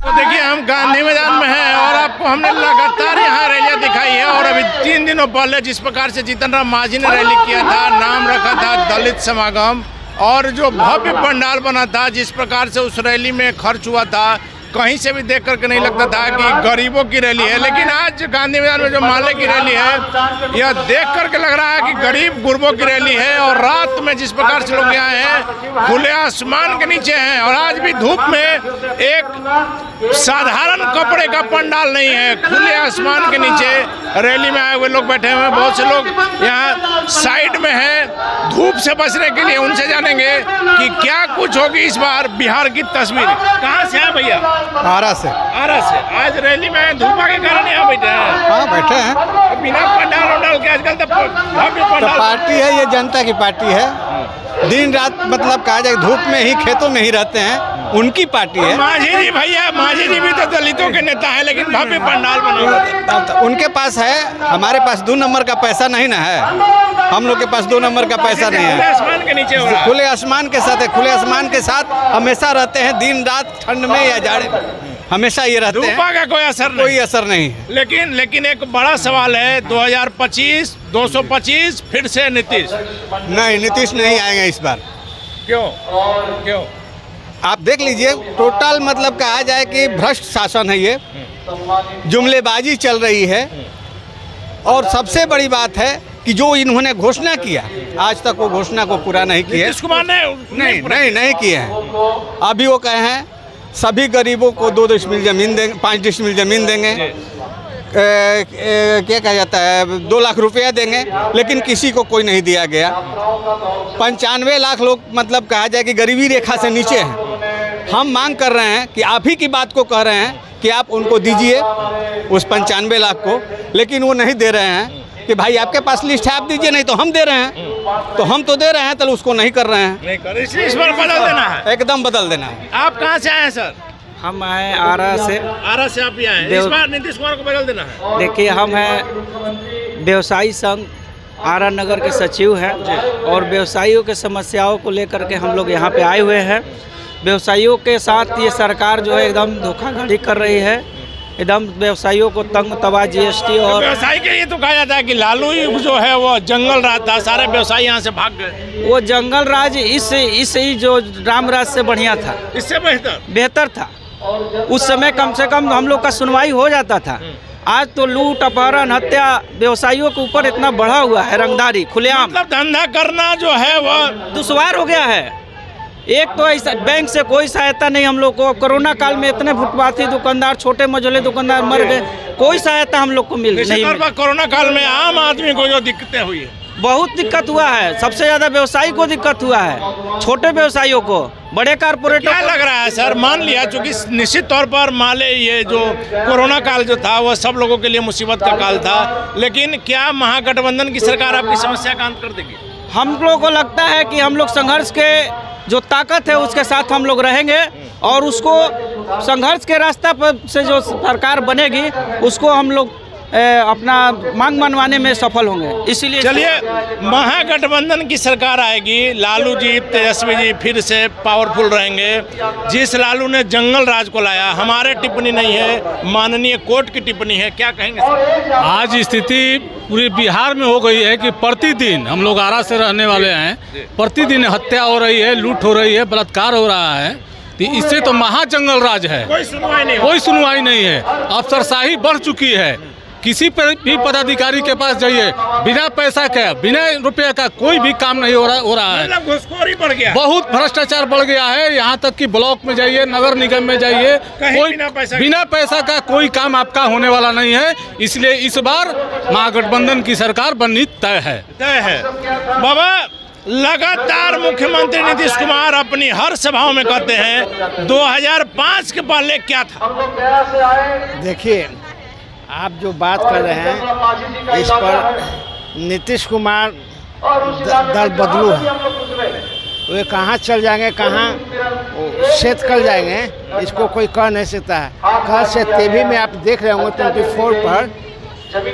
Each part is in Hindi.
तो देखिए हम गांधी मैदान में हैं और आपको हमने लगातार यहाँ रैलियाँ दिखाई है। और अभी 3 दिनों पहले जिस प्रकार से जीतन राम मांझी ने रैली किया था, नाम रखा था दलित समागम, और जो भव्य पंडाल बना था, जिस प्रकार से उस रैली में खर्च हुआ था, कहीं से भी देख करके नहीं लगता था कि गरीबों की रैली है। लेकिन आज गांधी मैदान में जो माले की रैली है, यह देख करके लग रहा है कि गरीब गुरबों की रैली है। और रात में जिस प्रकार से लोग यहाँ हैं, खुले आसमान के नीचे हैं, और आज भी धूप में एक साधारण कपड़े का पंडाल नहीं है, खुले आसमान के नीचे रैली में आए हुए लोग बैठे हुए हैं। बहुत से लोग यहाँ साइड में हैं धूप से बचने के लिए। उनसे जानेंगे कि क्या कुछ होगी इस बार बिहार की तस्वीर। कहाँ से है भैया? आरा से। आरा से। आज रैली में धूपा के कारण यहाँ बैठे हैं? हाँ बैठे हैं। बिना पंडाल के आजकल तो पार्टी है, ये जनता की पार्टी है। दिन रात मतलब कहा जाए धूप में ही खेतों में ही रहते हैं, उनकी पार्टी है। मांझी जी भैया, मांझी जी भी तो दलितों के नेता है, लेकिन भव्य पंडाल बना उनके पास है, हमारे पास 2 नंबर का पैसा नहीं ना है। हम लोग के पास 2 नंबर का पैसा नहीं है। खुले आसमान के नीचे हो रहा है। खुले आसमान के साथ है, खुले आसमान के साथ हमेशा रहते हैं, दिन रात ठंड में या जाड़े में हमेशा ये रहते हैं। धूपा का कोई असर नहीं है। लेकिन एक बड़ा सवाल है, 2025 225 फिर से नीतीश। नहीं, नीतीश नहीं आएंगे इस बार। क्यों? आप देख लीजिए, टोटल मतलब कहा जाए कि भ्रष्ट शासन है, ये जुमलेबाजी चल रही है। और सबसे बड़ी बात है कि जो इन्होंने घोषणा किया, आज तक वो घोषणा को पूरा नहीं किया। नीतीश कुमार ने नहीं किए हैं। अभी वो कहे हैं सभी गरीबों को 2 डिसमिल जमीन देंगे, 5 डिसमिल जमीन देंगे, क्या कहा जाता है 2 लाख रुपया देंगे, लेकिन किसी को कोई नहीं दिया गया। 95 लाख लोग मतलब कहा जाए कि गरीबी रेखा से नीचे हैं। हम मांग कर रहे हैं कि आप ही की बात को कह रहे हैं कि आप उनको दीजिए उस 95 लाख को, लेकिन वो नहीं दे रहे हैं कि भाई आपके पास लिस्ट है आप दीजिए, नहीं तो हम दे रहे हैं। तो हम तो दे रहे हैं, तो उसको नहीं कर रहे हैं। इस बार बदल देना है, एकदम बदल देना है। आप कहाँ से आए हैं सर? हम आए आरा से। आरा से आप आए हैं। इस बार नीतीश कुमार को बदल देना है। देखिए, हम हैं व्यवसायी संघ आरा नगर के सचिव हैं, और व्यवसायियों के समस्याओं को लेकर के हम लोग यहाँ पे आए हुए हैं। व्यवसायियों के साथ ये सरकार जो है एकदम धोखाधड़ी कर रही है, एकदम व्यवसायियों को तंग तवा जीएसटी। और व्यवसायी के लिए तो कहा जाता है कि लालू जो है वो जंगल राज था, सारे व्यवसायी यहाँ से भाग गए। वो जंगल राज इस जो राम राज से बढ़िया था, इससे बेहतर था। उस समय कम से कम हम लोग का सुनवाई हो जाता था। आज तो लूट, अपहरण, हत्या व्यवसायियों के ऊपर इतना बढ़ा हुआ है, रंगदारी खुलेआम। मतलब धंधा करना जो है वो दुश्वार हो गया है। एक तो ऐसा बैंक से कोई सहायता नहीं हम लोग को। कोरोना काल में इतने फुटपाथी दुकानदार, छोटे मझोले दुकानदार मर गए, कोई सहायता हम लोग को नहीं। कोरोना काल में आम आदमी को जो दिक्कतें हुई है, बहुत दिक्कत हुआ है। सबसे ज़्यादा व्यवसायी को दिक्कत हुआ है, छोटे व्यवसायियों को, बड़े कारपोरेटों। क्या लग रहा है सर, मान लिया चूंकि निश्चित तौर पर माले ये जो कोरोना काल जो था वो सब लोगों के लिए मुसीबत का काल था, लेकिन क्या महागठबंधन की सरकार आपकी समस्या का अंत कर देगी? हम लोगों को लगता है कि हम लोग संघर्ष के जो ताकत है उसके साथ हम लोग रहेंगे, और उसको संघर्ष के रास्ता पर से जो सरकार बनेगी उसको हम लोग अपना मांग मनवाने में सफल होंगे। इसीलिए चलिए, महागठबंधन की सरकार आएगी, लालू जी, तेजस्वी जी फिर से पावरफुल रहेंगे। जिस लालू ने जंगल राज को लाया, हमारे टिप्पणी नहीं है, माननीय कोर्ट की टिप्पणी है, क्या कहेंगे सर? आज स्थिति पूरे बिहार में हो गई है कि प्रतिदिन, हम लोग आरा से रहने वाले हैं, प्रतिदिन हत्या हो रही है, लूट हो रही है, बलात्कार हो रहा है। इससे तो महाजंगल राज है, कोई सुनवाई नहीं है। अफसरशाही बढ़ चुकी है। किसी पर भी पदाधिकारी के पास जाइए, बिना पैसा के, बिना रुपये का कोई भी काम नहीं हो रहा है। घुसखोरी बढ़ गया, बहुत भ्रष्टाचार बढ़ गया है। यहाँ तक कि ब्लॉक में जाइए, नगर निगम में जाइए, कोई बिना पैसा का कोई काम आपका होने वाला नहीं है। इसलिए इस बार महागठबंधन की सरकार बननी तय है। बाबा, लगातार मुख्यमंत्री नीतीश कुमार अपनी हर सभाओं में कहते हैं 2005 के पहले क्या था। देखिए, आप जो बात कर रहे हैं इस पर नीतीश कुमार दल बदलू है, वे कहाँ चल जाएंगे, कहाँ सेट कर जाएंगे, इसको कोई कह नहीं सकता है। कल से टीवी में आप देख रहे होंगे 24 पर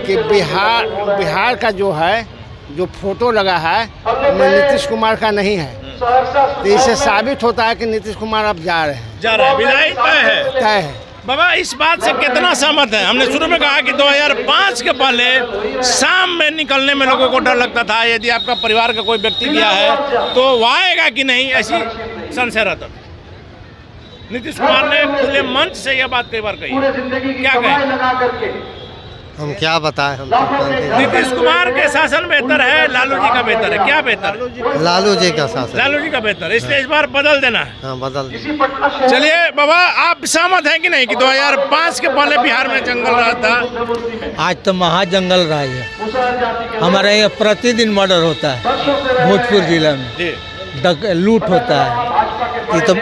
कि बिहार का जो है जो फोटो लगा है वो नीतीश कुमार का नहीं है। तो इससे साबित होता है कि नीतीश कुमार अब जा रहे हैं। विदाई तय है। बाबा इस बात से कितना सहमत है? हमने शुरू में कहा कि 2005 के पहले शाम में निकलने में लोगों को डर लगता था, यदि आपका परिवार का कोई व्यक्ति गया है तो वो आएगा कि नहीं, ऐसी संशय रहता था। नीतीश कुमार ने खुले मंच से यह बात कई बार कही, क्या कहें? हम क्या बताएं, हम तो जानते हैं। नीतीश कुमार के शासन बेहतर है, लालू जी का बेहतर है? क्या बेहतर है? लालू जी का शासन। लालू जी का बेहतर है, इसलिए इस बार बदल देना है। हाँ, बदल दीजिए। चलिए बाबा, आप सहमत हैं कि नहीं कि 2005 के पहले बिहार में जंगल रहा था? आज तो महाजंगल राज है। हमारे यहाँ प्रतिदिन मर्डर होता है, भोजपुर जिला में लूट होता है। ये तो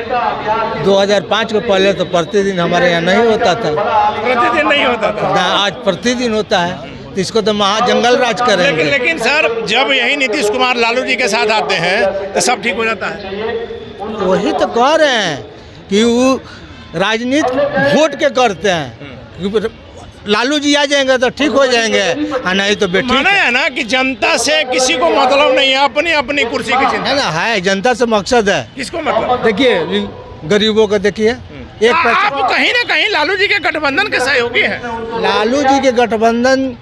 2005 के पहले तो प्रतिदिन हमारे यहाँ नहीं होता था। प्रतिदिन नहीं होता था ना, आज प्रतिदिन होता है, तो इसको तो महाजंगल राज करेंगे। लेकिन सर, जब यही नीतीश कुमार लालू जी के साथ आते हैं तो सब ठीक हो जाता है। वही तो कह रहे हैं कि वो राजनीति वोट के करते हैं। लालू जी आ जाएंगे तो ठीक हो जाएंगे, और नहीं तो बेटी माना है ना कि जनता से किसी को मतलब नहीं है, अपनी अपनी कुर्सी की चिंता है ना। है, जनता से मकसद है। किसको मतलब? देखिए गरीबों को देखिए, एक आप कहीं ना कहीं लालू जी के गठबंधन के सहयोगी हैं। लालू जी के गठबंधन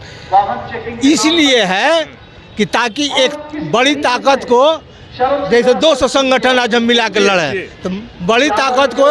इसलिए है कि ताकि एक बड़ी ताकत को, जैसे 200 संगठन आज हम मिला के लड़े, तो बड़ी ताकत को,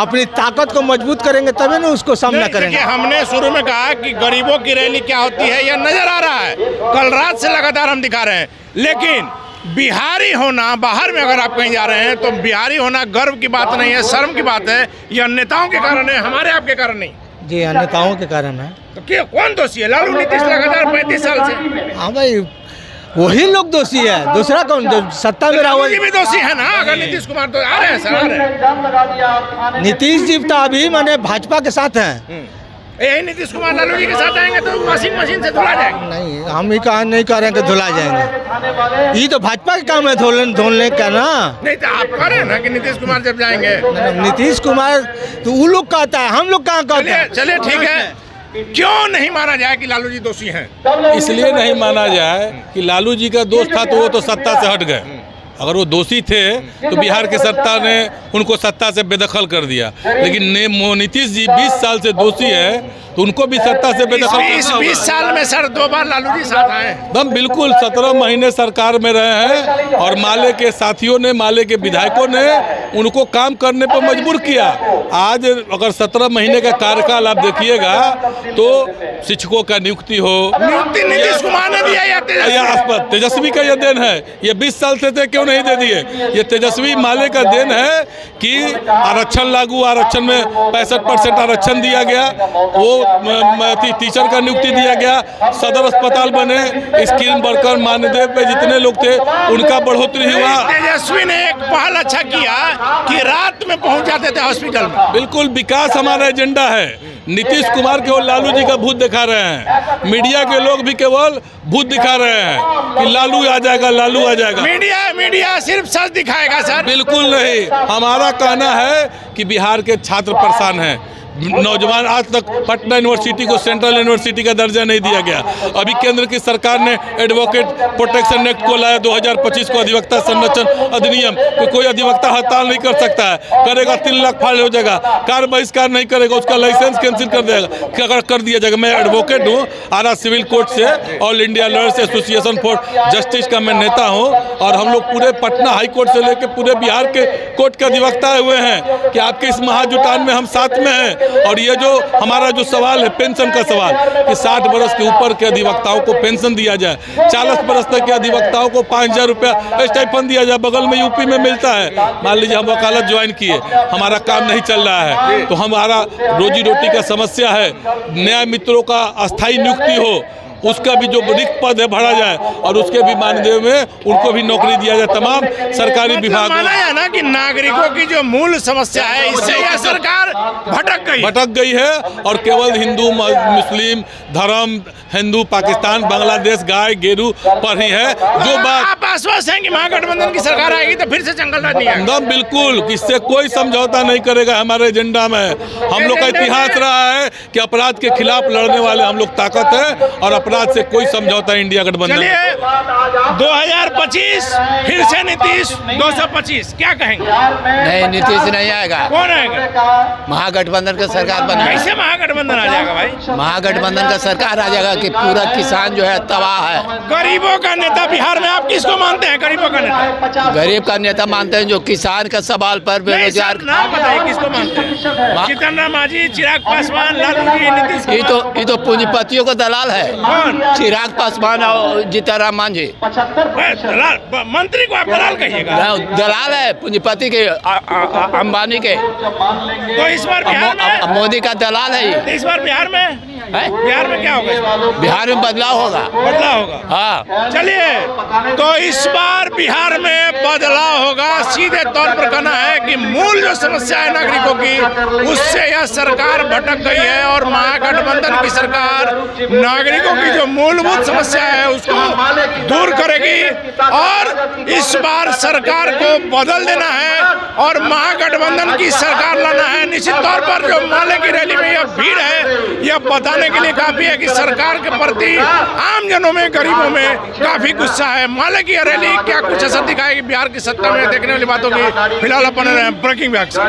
अपनी ताकत को मजबूत करेंगे तभी ना उसको सामना करेंगे। हमने शुरू में कहा कि गरीबों की रैली क्या होती है यह नजर आ रहा है, कल रात से लगातार हम दिखा रहे हैं। लेकिन बिहारी होना, बाहर में अगर आप कहीं जा रहे हैं तो बिहारी होना गर्व की बात नहीं है, शर्म की बात है। यह नेताओं के कारण है, हमारे आपके कारण नहीं। जी हाँ, नेताओं के कारण है। तो क्या कौन दोषी है? लालू नीतीश लगातार 35 साल से। हाँ भाई, वही लोग दोषी है, दूसरा कौन? जो सत्ता में रहा वही भी दोषी है ना। अगर नीतीश कुमार तो आ रहे हैं सर, आ रहे हैं। नीतीश जी तो अभी माने भाजपा के साथ हैं। यही नीतीश कुमार लालू जी के साथ आएंगे तो वॉशिंग मशीन से धुला जाएंगे। नहीं, हम ही कहा नहीं कह रहे हैं कि धुला जाएंगे। ये तो भाजपा का काम है धुलने का ना। नहीं तो आप कह रहे हैं ना कि नीतीश कुमार जब जाएंगे। नीतीश कुमार तो वो लोग कहता है, हम लोग कहाँ कहते हैं। चलिए ठीक है, क्यों नहीं माना जाए कि लालू जी दोषी हैं? इसलिए नहीं माना जाए कि लालू जी का दोस्त था तो वो तो सत्ता से हट गए। अगर वो दोषी थे तो बिहार की सत्ता ने उनको सत्ता से बेदखल कर दिया। लेकिन नीतीश जी 20 साल से दोषी है तो उनको भी सत्ता से बेदखल करना होगा। 20 साल में सर 2 बार लालू जी साथ आए। हम बिल्कुल 17 महीने सरकार में रहे हैं और माले के साथियों ने, माले के विधायकों ने उनको काम करने पर मजबूर किया। आज अगर 17 महीने का कार्यकाल आप देखिएगा तो शिक्षकों का नियुक्ति हो, नियुक्ति नीतीश कुमार ने दिया या तेजस्वी का यह देन है। ये 20 साल से थे, क्यों नहीं दे दिए? ये तेजस्वी माले का देन है कि आरक्षण लागू, आरक्षण में 65% आरक्षण दिया गया, वो टीचर का नियुक्ति दिया गया, सदर अस्पताल बने, स्कीम वर्कर मानदेय पे जितने लोग थे उनका बढ़ोतरी हुआ। तेजस्वी ने एक पहल अच्छा किया कि रात में पहुंच जाते थे हॉस्पिटल में। बिल्कुल, विकास हमारा एजेंडा है। नीतीश कुमार केवल लालू जी का भूत दिखा रहे हैं, मीडिया के लोग भी केवल भूत दिखा रहे हैं कि लालू आ जाएगा, लालू आ जाएगा। मीडिया सिर्फ सच दिखाएगा सर। बिल्कुल नहीं, हमारा कहना है कि बिहार के छात्र परेशान हैं। नौजवान, आज तक पटना यूनिवर्सिटी को सेंट्रल यूनिवर्सिटी का दर्जा नहीं दिया गया। अभी केंद्र की सरकार ने एडवोकेट प्रोटेक्शन एक्ट को लाया 2025 को, अधिवक्ता संरक्षण अधिनियम। कोई अधिवक्ता हड़ताल नहीं कर सकता है, करेगा 3 लाख फाइन हो जाएगा। कार्य बहिष्कार नहीं करेगा, उसका लाइसेंस कैंसिल कर देगा, कर दिया जाएगा। मैं एडवोकेट हूँ आरा सिविल कोर्ट से, all India lawyers association for justice का मैं नेता हूँ, और हम लोग पूरे पटना हाई कोर्ट से लेकर पूरे बिहार के कोर्ट के अधिवक्ता हुए हैं कि आपके इस महाजुटान में हम साथ में हैं। और ये जो हमारा जो सवाल है पेंशन का सवाल कि 60 वर्ष के ऊपर के अधिवक्ताओं को पेंशन दिया जाए, 40 वर्ष तक के अधिवक्ताओं को 5000 रुपया स्टाइपेंड दिया जाए। बगल में यूपी में मिलता है। मान लीजिए हम वकालत ज्वाइन किए, हमारा काम नहीं चल रहा है तो हमारा रोजी रोटी का समस्या है, न्याय मित्रों का अस्थायी नियुक्ति हो, उसका भी जो रिक्त पद है भरा जाए और उसके भी मानदेय में उनको भी नौकरी दिया जाए। तमाम सरकारी विभाग माना है ना कि नागरिकों की जो मूल समस्या है इससे यह सरकार भटक गई है और केवल हिंदू मुस्लिम धर्म, हिंदू पाकिस्तान बांग्लादेश गाय गेरू पर ही है। जो बात आप आश्वस्त हैं कि महागठबंधन की सरकार आएगी तो फिर से जंगल राज नहीं आएगा? बिल्कुल, इससे कोई समझौता नहीं करेगा। हमारे एजेंडा में हम लोग का इतिहास रहा है कि अपराध के खिलाफ लड़ने वाले हम लोग ताकत है और अपराध से कोई समझौता इंडिया गठबंधन चलिए 2025 फिर से नीतीश 225 क्या कहेंगे? नहीं, नीतीश नहीं आएगा, कौन आएगा? महागठबंधन का सरकार बनेगा। कैसे महागठबंधन आ जाएगा भाई? महागठबंधन का सरकार आ जाएगा कि पूरा किसान जो है तबाह है। गरीबों का नेता बिहार में आप किसको मानते हैं? गरीबों का नेता, गरीब का नेता मानते हैं जो किसान का सवाल पर बेरोजगार। नाम बताइए किसको मानते हैं? जीतन राम मांझी, चिराग पासवान, लालू जी, नीतीश कुमार। ये तो पूंजीपतियों का दलाल है। कौन? चिराग पासवान और जीतन राम मांझी। दलाल, मंत्री को आप दलाल कहिएगा? दलाल है पूंजीपति के, अंबानी के। तो इस बार बिहार में मोदी का दलाल है ये। इस बार बिहार में बिहार में क्या होगा? बिहार में बदलाव होगा। बदलाव होगा, हाँ। चलिए, तो इस बार बिहार में बदलाव होगा। सीधे तौर पर कहना है कि मूल जो समस्या है नागरिकों की, उससे यह सरकार भटक गई है और महागठबंधन की सरकार नागरिकों की जो मूलभूत समस्या है उसको दूर करेगी और इस बार सरकार को बदल देना है और महागठबंधन की सरकार लाना है। निश्चित तौर पर जो माले की रैली में यह भीड़ है, यह बताने के लिए काफी है कि सरकार के प्रति आम जनों में, गरीबों में काफी गुस्सा है। माले की रैली क्या कुछ असर दिखाएगी बिहार की सत्ता में, देखने वाली बात होगी। फिलहाल अपन ब्रेकिंग बैग से